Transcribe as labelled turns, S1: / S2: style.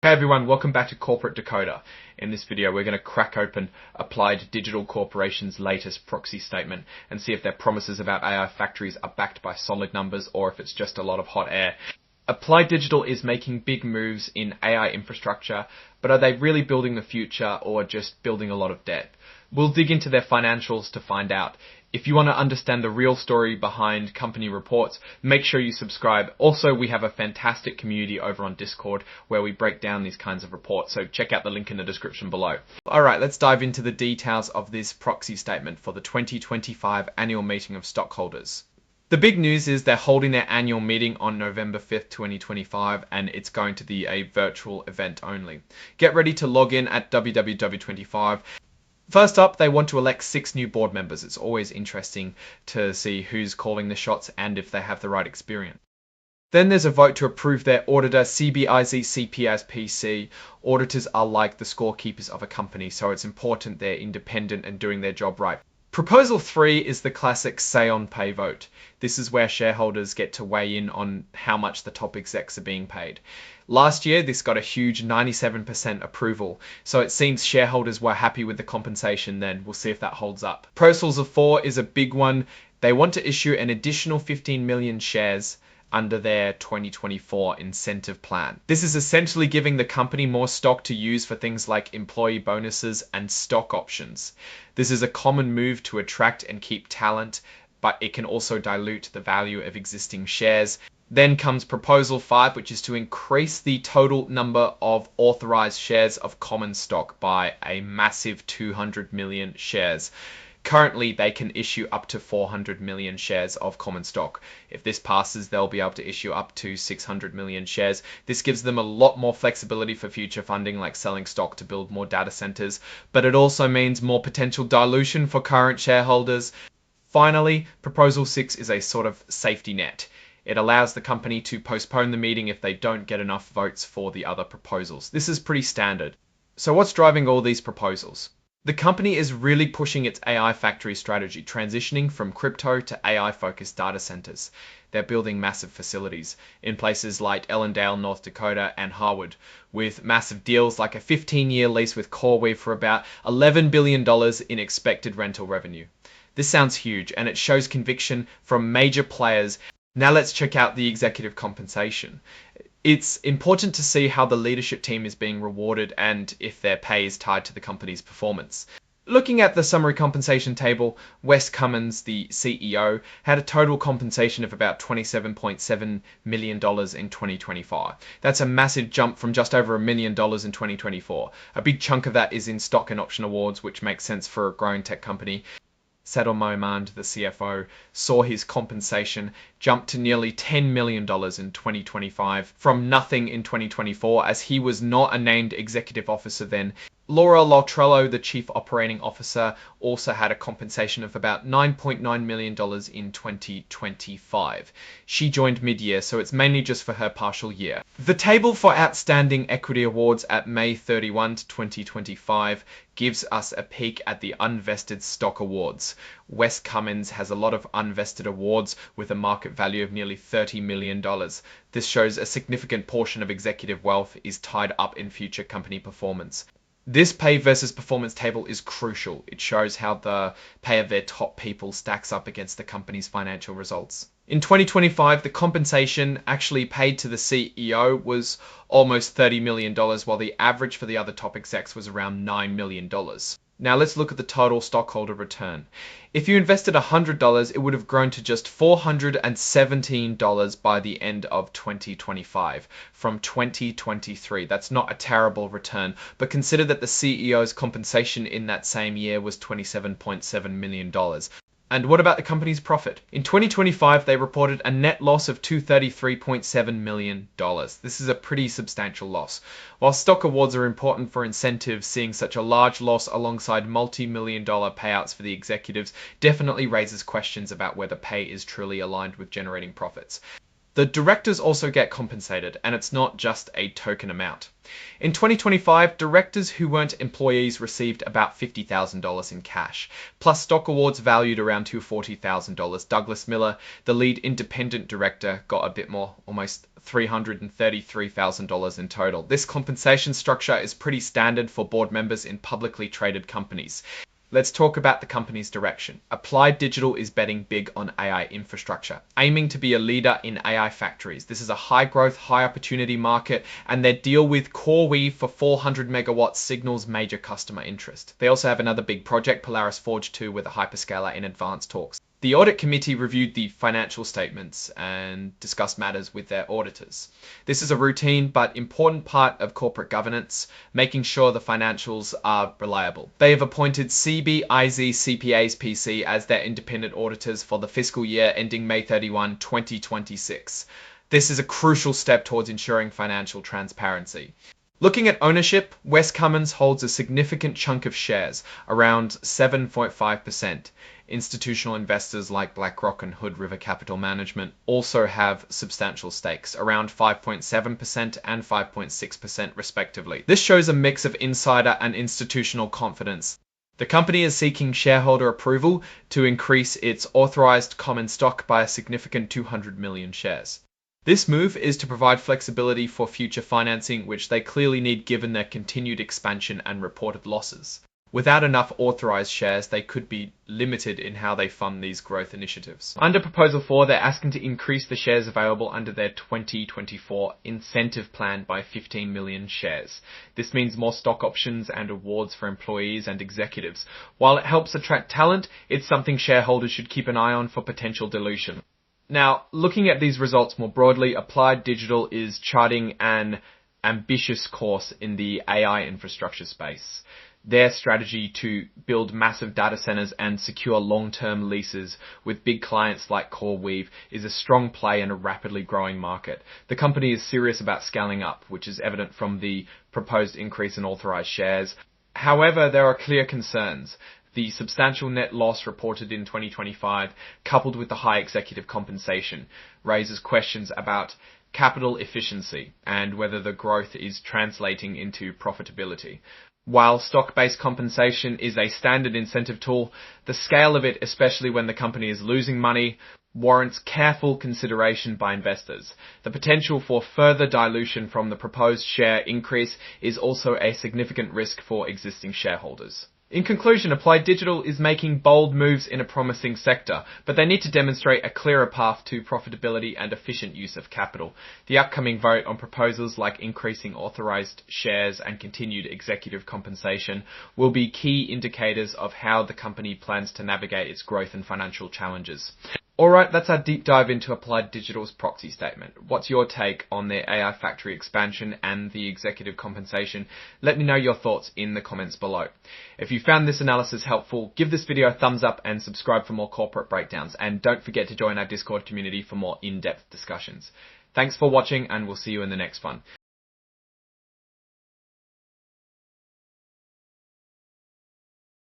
S1: Hey everyone, welcome back to Corporate Decoder. In this video, we're going to crack open Applied Digital Corporation's latest proxy statement and see if their promises about AI factories are backed by solid numbers or if it's just a lot of hot air. Applied Digital is making big moves in AI infrastructure, but are they really building the future or just building a lot of debt? We'll dig into their financials to find out. If you want to understand the real story behind company reports, make sure you subscribe. Also, we have a fantastic community over on Discord where we break down these kinds of reports, so check out the link in the description below. Alright, let's dive into the details of this proxy statement for the 2025 annual meeting of stockholders. The big news is they're holding their annual meeting on November 5th, 2025, and it's going to be a virtual event only. Get ready to log in at www.25. First up, they want to elect 6 new board members. It's always interesting to see who's calling the shots and if they have the right experience. Then there's a vote to approve their auditor, CBIZ CP as PC. Auditors are like the scorekeepers of a company, so it's important they're independent and doing their job right. Proposal 3 is the classic say on pay vote. This is where shareholders get to weigh in on how much the top execs are being paid. Last year, this got a huge 97% approval, so it seems shareholders were happy with the compensation then. We'll see if that holds up. Proposal 4 is a big one. They want to issue an additional 15 million shares under their 2024 incentive plan. This is essentially giving the company more stock to use for things like employee bonuses and stock options. This is a common move to attract and keep talent, but it can also dilute the value of existing shares. Then comes Proposal 5, which is to increase the total number of authorized shares of common stock by a massive 200 million shares. Currently, they can issue up to 400 million shares of common stock. If this passes, they'll be able to issue up to 600 million shares. This gives them a lot more flexibility for future funding, like selling stock to build more data centers, but it also means more potential dilution for current shareholders. Finally, Proposal 6 is a sort of safety net. It allows the company to postpone the meeting if they don't get enough votes for the other proposals. This is pretty standard. So what's driving all these proposals? The company is really pushing its AI factory strategy, transitioning from crypto to AI-focused data centers. They're building massive facilities in places like Ellendale, North Dakota, and Harwood, with massive deals like a 15-year lease with CoreWeave for about $11 billion in expected rental revenue. This sounds huge, and it shows conviction from major players. Now let's check out the executive compensation. It's important to see how the leadership team is being rewarded and if their pay is tied to the company's performance. Looking at the summary compensation table, Wes Cummins, the CEO, had a total compensation of about $27.7 million in 2025. That's a massive jump from just over $1 million in 2024. A big chunk of that is in stock and option awards, which makes sense for a growing tech company. Sador Mohmand, the CFO, saw his compensation jump to nearly $10 million in 2025 from nothing in 2024, as he was not a named executive officer then. Laura Lotrello, the chief operating officer, also had a compensation of about $9.9 million in 2025. She joined mid-year, so it's mainly just for her partial year. The table for outstanding equity awards at May 31, 2025 gives us a peek at the unvested stock awards. Wes Cummins has a lot of unvested awards with a market value of nearly $30 million. This shows a significant portion of executive wealth is tied up in future company performance. This pay versus performance table is crucial. It shows how the pay of their top people stacks up against the company's financial results. In 2025, the compensation actually paid to the CEO was almost $30 million, while the average for the other top execs was around $9 million. Now let's look at the total stockholder return. If you invested $100, it would have grown to just $417 by the end of 2025 from 2023. That's not a terrible return, but consider that the CEO's compensation in that same year was $27.7 million. And what about the company's profit? In 2025, they reported a net loss of $233.7 million. This is a pretty substantial loss. While stock awards are important for incentives, seeing such a large loss alongside multi-million-dollar payouts for the executives definitely raises questions about whether pay is truly aligned with generating profits. The directors also get compensated, and it's not just a token amount. In 2025, directors who weren't employees received about $50,000 in cash, plus stock awards valued around $240,000. Douglas Miller, the lead independent director, got a bit more, almost $333,000 in total. This compensation structure is pretty standard for board members in publicly traded companies. Let's talk about the company's direction. Applied Digital is betting big on AI infrastructure, aiming to be a leader in AI factories. This is a high growth, high opportunity market, and their deal with CoreWeave for 400 megawatts signals major customer interest. They also have another big project, Polaris Forge 2, with a hyperscaler in advanced talks. The audit committee reviewed the financial statements and discussed matters with their auditors. This is a routine but important part of corporate governance, making sure the financials are reliable. They have appointed CBIZ CPAs PC as their independent auditors for the fiscal year ending May 31, 2026. This is a crucial step towards ensuring financial transparency. Looking at ownership, Wes Cummins holds a significant chunk of shares, around 7.5%. Institutional investors like BlackRock and Hood River Capital Management also have substantial stakes, around 5.7% and 5.6% respectively. This shows a mix of insider and institutional confidence. The company is seeking shareholder approval to increase its authorized common stock by a significant 200 million shares. This move is to provide flexibility for future financing, which they clearly need given their continued expansion and reported losses. Without enough authorized shares, they could be limited in how they fund these growth initiatives. Under Proposal 4, they're asking to increase the shares available under their 2024 incentive plan by 15 million shares. This means more stock options and awards for employees and executives. While it helps attract talent, it's something shareholders should keep an eye on for potential dilution. Now, looking at these results more broadly, Applied Digital is charting an ambitious course in the AI infrastructure space. Their strategy to build massive data centers and secure long-term leases with big clients like CoreWeave is a strong play in a rapidly growing market. The company is serious about scaling up, which is evident from the proposed increase in authorized shares. However, there are clear concerns. The substantial net loss reported in 2025, coupled with the high executive compensation, raises questions about capital efficiency and whether the growth is translating into profitability. While stock-based compensation is a standard incentive tool, the scale of it, especially when the company is losing money, warrants careful consideration by investors. The potential for further dilution from the proposed share increase is also a significant risk for existing shareholders. In conclusion, Applied Digital is making bold moves in a promising sector, but they need to demonstrate a clearer path to profitability and efficient use of capital. The upcoming vote on proposals like increasing authorized shares and continued executive compensation will be key indicators of how the company plans to navigate its growth and financial challenges. Alright, that's our deep dive into Applied Digital's proxy statement. What's your take on their AI factory expansion and the executive compensation? Let me know your thoughts in the comments below. If you found this analysis helpful, give this video a thumbs up and subscribe for more corporate breakdowns. And don't forget to join our Discord community for more in-depth discussions. Thanks for watching, and we'll see you in the next one.